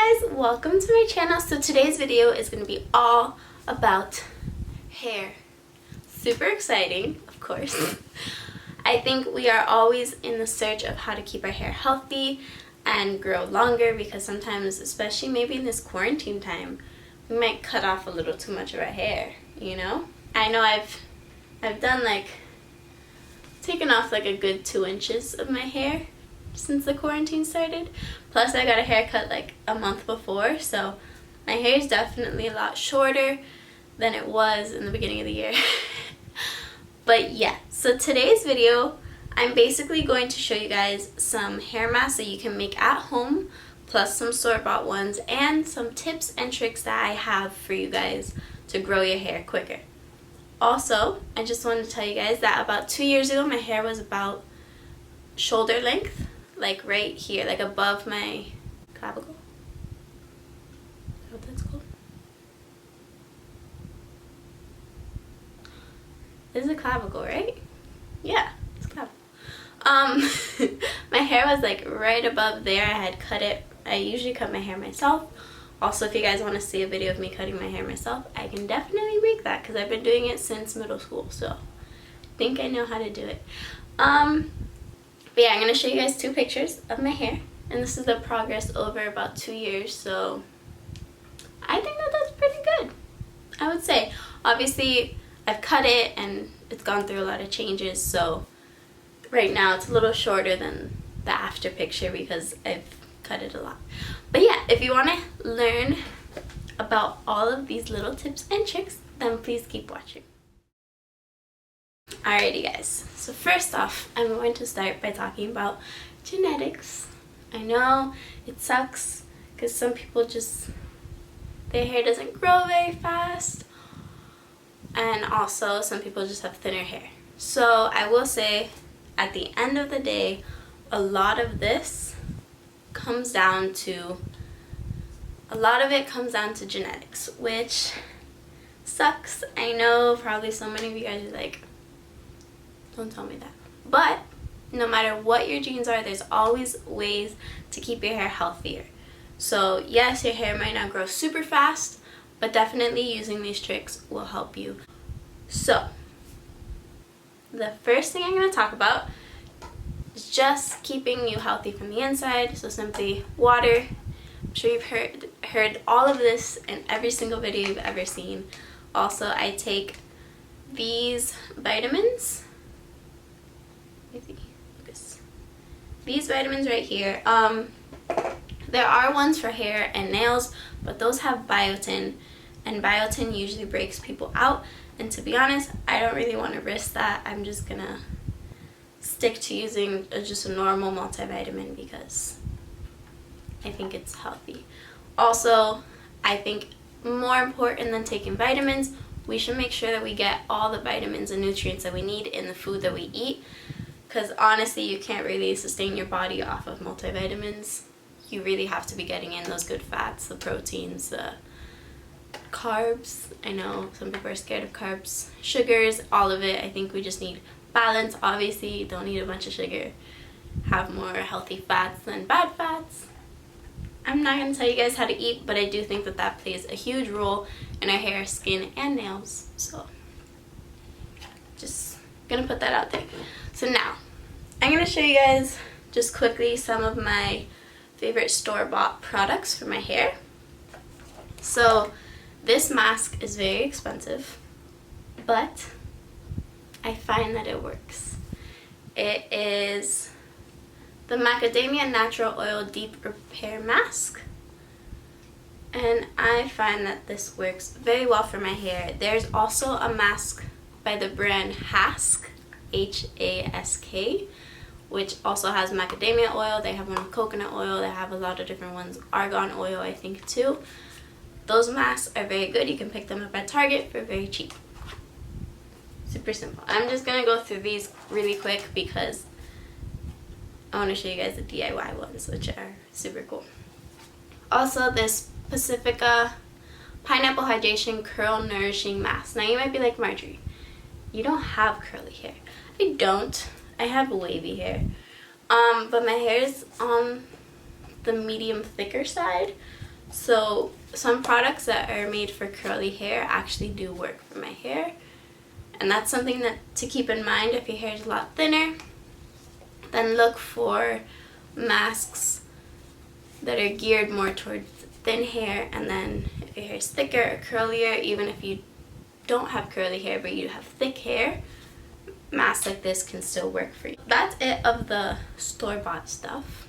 guys, welcome to my channel. So today's video is going to be all about hair. Super exciting, of course. I think we are always in the search of how to keep our hair healthy and grow longer, because sometimes, especially maybe in this quarantine time, we might cut off a little too much of our hair, you know? I know I've done taken off a good 2 inches of my hair since the quarantine started. Plus I got a haircut a month before, so my hair is definitely a lot shorter than it was in the beginning of the year. But yeah, so today's video, I'm basically going to show you guys some hair masks that you can make at home, plus some store-bought ones, and some tips and tricks that I have for you guys to grow your hair quicker. Also, I just wanted to tell you guys that about 2 years ago, my hair was about shoulder length, right here, above my clavicle. Is that what that's called? This is a clavicle, right? Yeah, it's clavicle. My hair was right above there. I had cut it. I usually cut my hair myself. Also, if you guys want to see a video of me cutting my hair myself, I can definitely make that, because I've been doing it since middle school, so I think I know how to do it. But yeah, I'm going to show you guys 2 pictures of my hair, and this is the progress over about 2 years, so I think that that's pretty good, I would say. Obviously, I've cut it, and it's gone through a lot of changes, so right now it's a little shorter than the after picture because I've cut it a lot. But yeah, if you want to learn about all of these little tips and tricks, then please keep watching. Alrighty guys, so first off, I'm going to start by talking about genetics. I know it sucks because some people their hair doesn't grow very fast, and also some people just have thinner hair. So I will say, at the end of the day, a lot of it comes down to genetics, which sucks. I know probably so many of you guys are like, don't tell me that. But no matter what your genes are, there's always ways to keep your hair healthier. So yes, your hair might not grow super fast, but definitely using these tricks will help you. So the first thing I'm going to talk about is just keeping you healthy from the inside. So simply water. I'm sure you've heard all of this in every single video you've ever seen. Also, I take these vitamins. These vitamins right here. There are ones for hair and nails, but those have biotin, and biotin usually breaks people out. And to be honest, I don't really want to risk that. I'm just gonna stick to using just a normal multivitamin because I think it's healthy. Also, I think more important than taking vitamins, we should make sure that we get all the vitamins and nutrients that we need in the food that we eat, because honestly, you can't really sustain your body off of multivitamins. You really have to be getting in those good fats, the proteins, the carbs. I know some people are scared of carbs, sugars, all of it. I think we just need balance. Obviously, you don't need a bunch of sugar. Have more healthy fats than bad fats. I'm not going to tell you guys how to eat, but I do think that plays a huge role in our hair, skin, and nails. So just going to put that out there. So now, I'm going to show you guys just quickly some of my favorite store-bought products for my hair. So this mask is very expensive, but I find that it works. It is the Macadamia Natural Oil Deep Repair Mask, and I find that this works very well for my hair. There's also a mask by the brand Hask, H-A-S-K, which also has macadamia oil. They have one with coconut oil. They have a lot of different ones. Argan oil, I think, too. Those masks are very good. You can pick them up at Target for very cheap. Super simple. I'm just going to go through these really quick because I want to show you guys the DIY ones, which are super cool. Also, this Pacifica Pineapple Hydration Curl Nourishing Mask. Now, you might be like, Marjorie, you don't have curly hair. I don't. I have wavy hair. But my hair is on the medium thicker side. So some products that are made for curly hair actually do work for my hair. And that's something that to keep in mind if your hair is a lot thinner. Then look for masks that are geared more towards thin hair. And then if your hair is thicker or curlier, even if you don't have curly hair but you have thick hair, masks like this can still work for you. That's it of the store-bought stuff.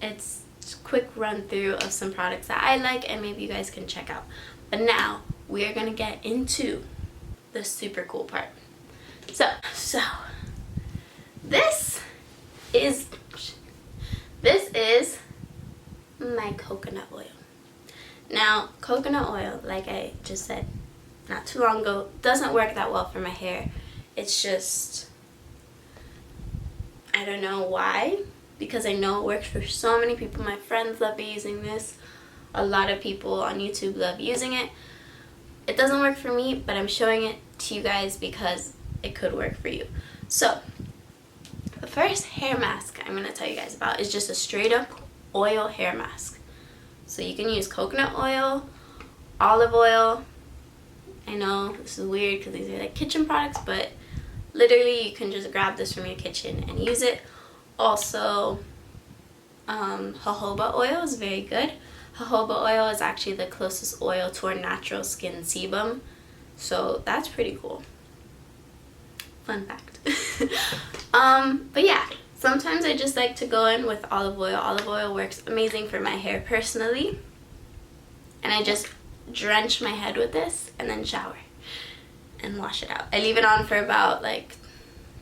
It's just a quick run through of some products that I like and maybe you guys can check out. But now we are gonna get into the super cool part. So this is my coconut oil. Now, coconut oil, like I just said not too long ago, doesn't work that well for my hair. It's just, I don't know why, because I know it works for so many people. My friends love using this. A lot of people on YouTube love using it. It doesn't work for me, but I'm showing it to you guys because it could work for you. So, the first hair mask I'm going to tell you guys about is just a straight up oil hair mask. So you can use coconut oil, olive oil. I know this is weird because these are like kitchen products, but literally you can just grab this from your kitchen and use it. Also, jojoba oil is very good. Jojoba oil is actually the closest oil to our natural skin sebum, so that's pretty cool. Fun fact. But yeah, sometimes I just like to go in with olive oil. Olive oil works amazing for my hair personally, and I just drench my head with this and then shower and wash it out. I leave it on for about like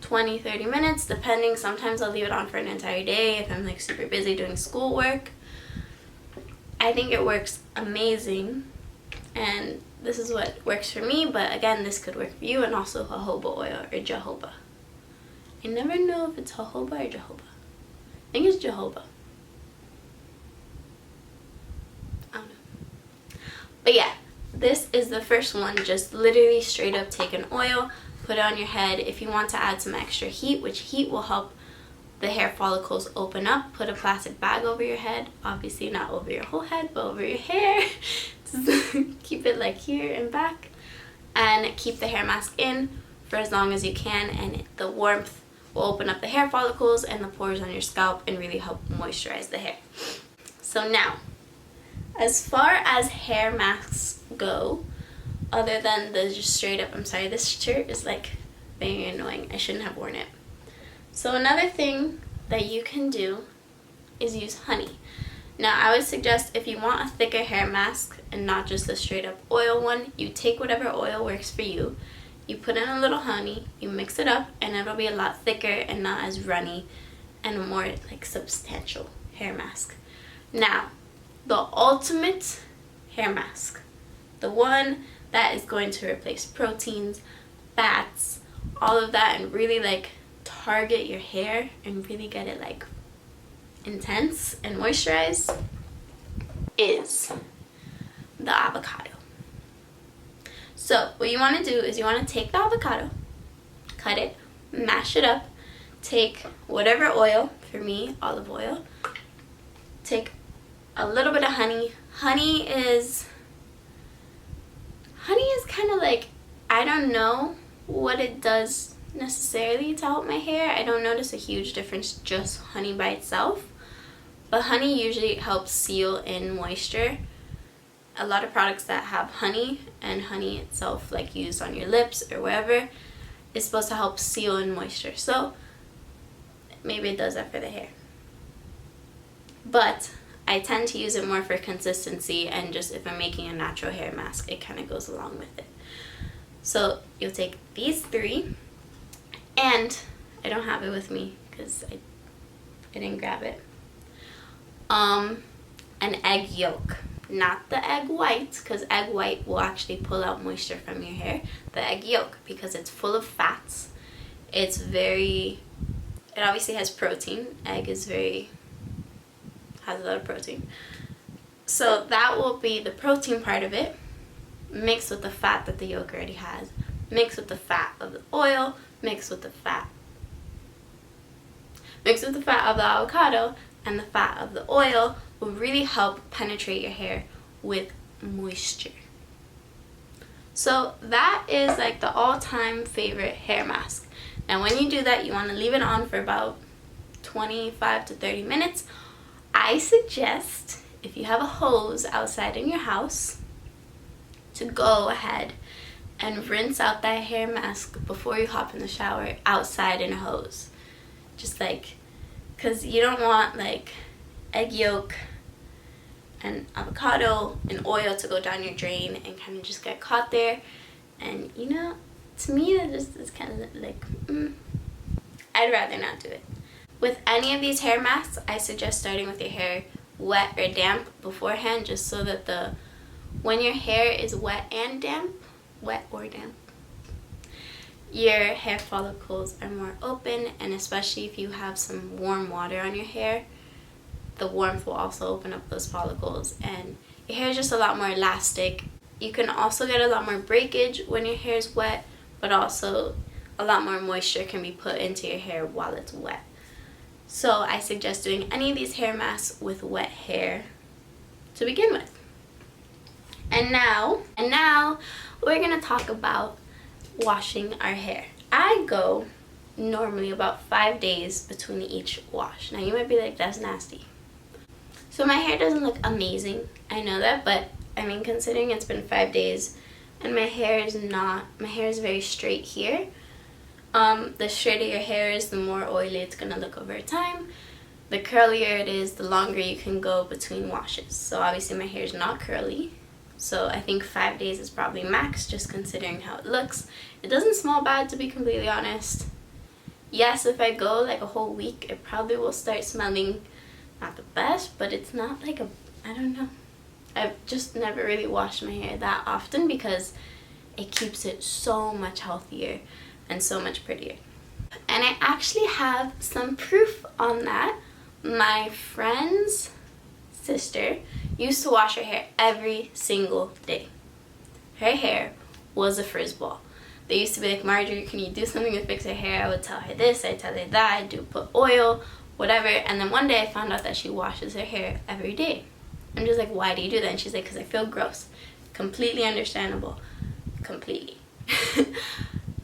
20-30 minutes depending. Sometimes I'll leave it on for an entire day if I'm like super busy doing schoolwork. I think it works amazing, and this is what works for me, but again, this could work for you. And also jojoba oil or jojoba. I never know if it's jojoba or jojoba. I think it's jojoba. I don't know. But yeah, this is the first one. Just literally straight up take an oil, put it on your head. If you want to add some extra heat, which heat will help the hair follicles open up, put a plastic bag over your head. Obviously not over your whole head, but over your hair. Keep it like here and back, and keep the hair mask in for as long as you can, and the warmth will open up the hair follicles and the pores on your scalp and really help moisturize the hair. So now, as far as hair masks go, other than the just straight up, I'm sorry, this shirt is like very annoying. I shouldn't have worn it. So another thing that you can do is use honey. Now, I would suggest if you want a thicker hair mask and not just the straight up oil one, you take whatever oil works for you, you put in a little honey, you mix it up, and it'll be a lot thicker and not as runny and a more like substantial hair mask. Now, the ultimate hair mask, the one that is going to replace proteins, fats, all of that, and really like target your hair and really get it like intense and moisturized, is the avocado. So what you want to do is you want to take the avocado, cut it, mash it up, take whatever oil, for me olive oil, take a little bit of honey. Honey is kind of like, I don't know what it does necessarily to help my hair. I don't notice a huge difference just honey by itself, but honey usually helps seal in moisture. A lot of products that have honey and honey itself, like used on your lips or wherever, is supposed to help seal in moisture. So maybe it does that for the hair, but I tend to use it more for consistency, and just if I'm making a natural hair mask, it kind of goes along with it. So you'll take these three, and I don't have it with me because I didn't grab it. An egg yolk, not the egg white, because egg white will actually pull out moisture from your hair. The egg yolk, because it's full of fats. It obviously has protein. Egg has a lot of protein. So that will be the protein part of it, mixed with the fat that the yolk already has, mixed with the fat of the oil, mixed with the fat of the avocado and the fat of the oil, will really help penetrate your hair with moisture. So that is like the all-time favorite hair mask. Now when you do that, you want to leave it on for about 25 to 30 minutes. I suggest, if you have a hose outside in your house, to go ahead and rinse out that hair mask before you hop in the shower outside in a hose. Just like, because you don't want like egg yolk and avocado and oil to go down your drain and kind of just get caught there. And you know, to me that just is kind of like, I'd rather not do it. With any of these hair masks, I suggest starting with your hair wet or damp beforehand, just so that when your hair is wet and damp, wet or damp, your hair follicles are more open, and especially if you have some warm water on your hair, the warmth will also open up those follicles and your hair is just a lot more elastic. You can also get a lot more breakage when your hair is wet, but also a lot more moisture can be put into your hair while it's wet. So I suggest doing any of these hair masks with wet hair to begin with. And now we're gonna talk about washing our hair. I go normally about 5 days between each wash. Now you might be like, that's nasty. So my hair doesn't look amazing, I know that, but I mean, considering it's been 5 days and my hair is very straight here. The straighter your hair is, the more oily it's gonna look over time. The curlier it is, the longer you can go between washes. So obviously my hair is not curly, so I think 5 days is probably max, just considering how it looks. It doesn't smell bad, to be completely honest. Yes, if I go like a whole week, it probably will start smelling not the best, but it's not like I don't know. I've just never really washed my hair that often because it keeps it so much healthier and so much prettier. And I actually have some proof on that. My friend's sister used to wash her hair every single day. Her hair was a frizz ball. They used to be like, Marjorie, can you do something to fix her hair? I would tell her this, I'd tell her that, I'd put oil, whatever. And then one day I found out that she washes her hair every day. I'm just like, why do you do that? And she's like, because I feel gross. Completely understandable. Completely.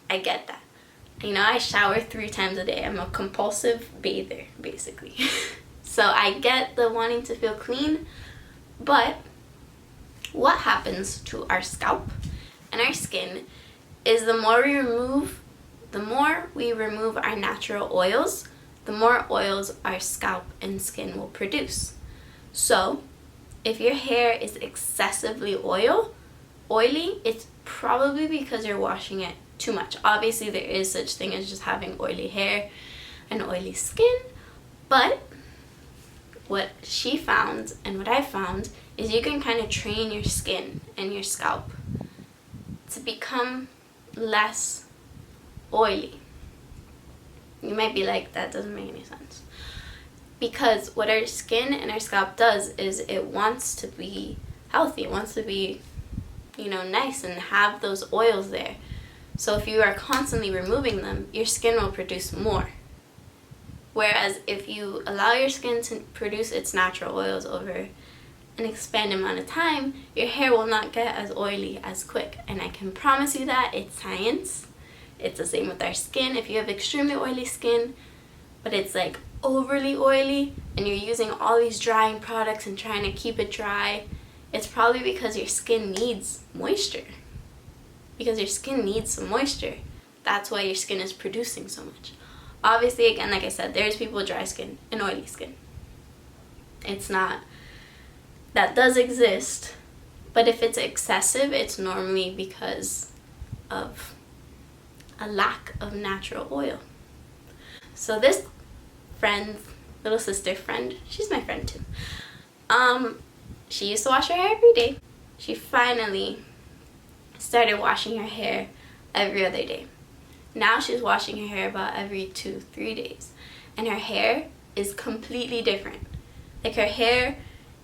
I get that. You know, I shower 3 times a day. I'm a compulsive bather, basically. So I get the wanting to feel clean, but what happens to our scalp and our skin is the more we remove our natural oils, the more oils our scalp and skin will produce. So if your hair is excessively oily, it's probably because you're washing it too much. Obviously there is such thing as just having oily hair and oily skin, but what she found and what I found is you can kind of train your skin and your scalp to become less oily. You might be like, that doesn't make any sense. Because what our skin and our scalp does is it wants to be healthy. It wants to be, you know, nice and have those oils there. So if you are constantly removing them, your skin will produce more. Whereas if you allow your skin to produce its natural oils over an expanded amount of time, your hair will not get as oily as quick. And I can promise you that it's science. It's the same with our skin. If you have extremely oily skin, but it's like overly oily, and you're using all these drying products and trying to keep it dry, it's probably because your skin needs moisture. Because your skin needs some moisture. That's why your skin is producing so much. Obviously, again, like I said, there's people with dry skin and oily skin. It's not, that does exist, but if it's excessive, it's normally because of a lack of natural oil. So this friend, little sister friend, she's my friend too. She used to wash her hair every day. She finally started washing her hair every other day. Now she's washing her hair about every 2-3 days. And her hair is completely different. Like, her hair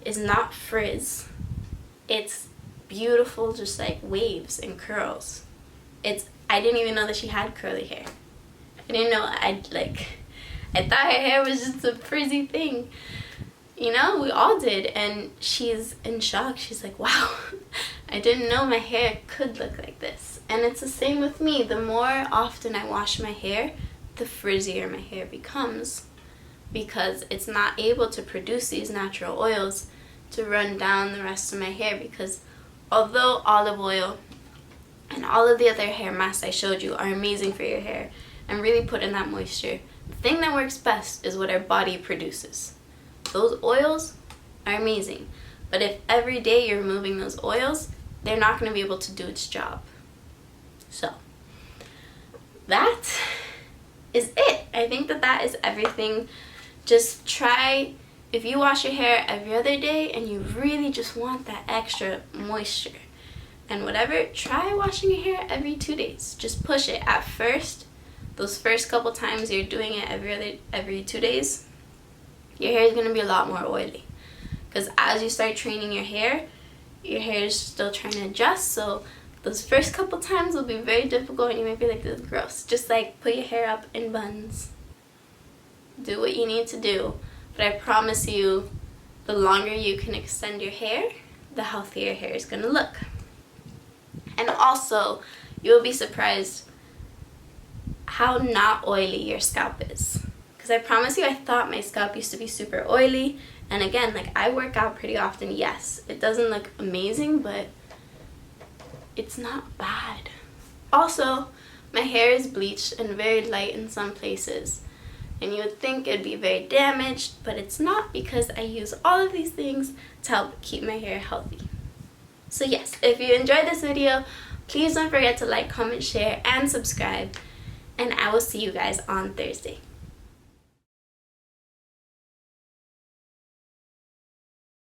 is not frizz. It's beautiful, just like waves and curls. I didn't even know that she had curly hair. I didn't know, I thought her hair was just a frizzy thing. You know, we all did, and she's in shock. She's like, wow, I didn't know my hair could look like this. And it's the same with me. The more often I wash my hair, the frizzier my hair becomes, because it's not able to produce these natural oils to run down the rest of my hair. Because although olive oil and all of the other hair masks I showed you are amazing for your hair and really put in that moisture, the thing that works best is what our body produces. Those oils are amazing, but if every day you're removing those oils, they're not going to be able to do its job. So that is it. I think that is everything. Just try, if you wash your hair every other day and you really just want that extra moisture and whatever, try washing your hair every 2 days. Just push it. At first, those first couple times you're doing it every 2 days, your hair is going to be a lot more oily, because as you start training your hair is still trying to adjust. So those first couple times will be very difficult and you might be like, this is gross. Just like put your hair up in buns, do what you need to do, but I promise you, the longer you can extend your hair, the healthier your hair is going to look. And also, you'll be surprised how not oily your scalp is. Because I promise you, I thought my scalp used to be super oily. And again, like, I work out pretty often. Yes, it doesn't look amazing, but it's not bad. Also, my hair is bleached and very light in some places. And you would think it'd be very damaged, but it's not, because I use all of these things to help keep my hair healthy. So yes, if you enjoyed this video, please don't forget to like, comment, share, and subscribe. And I will see you guys on Thursday.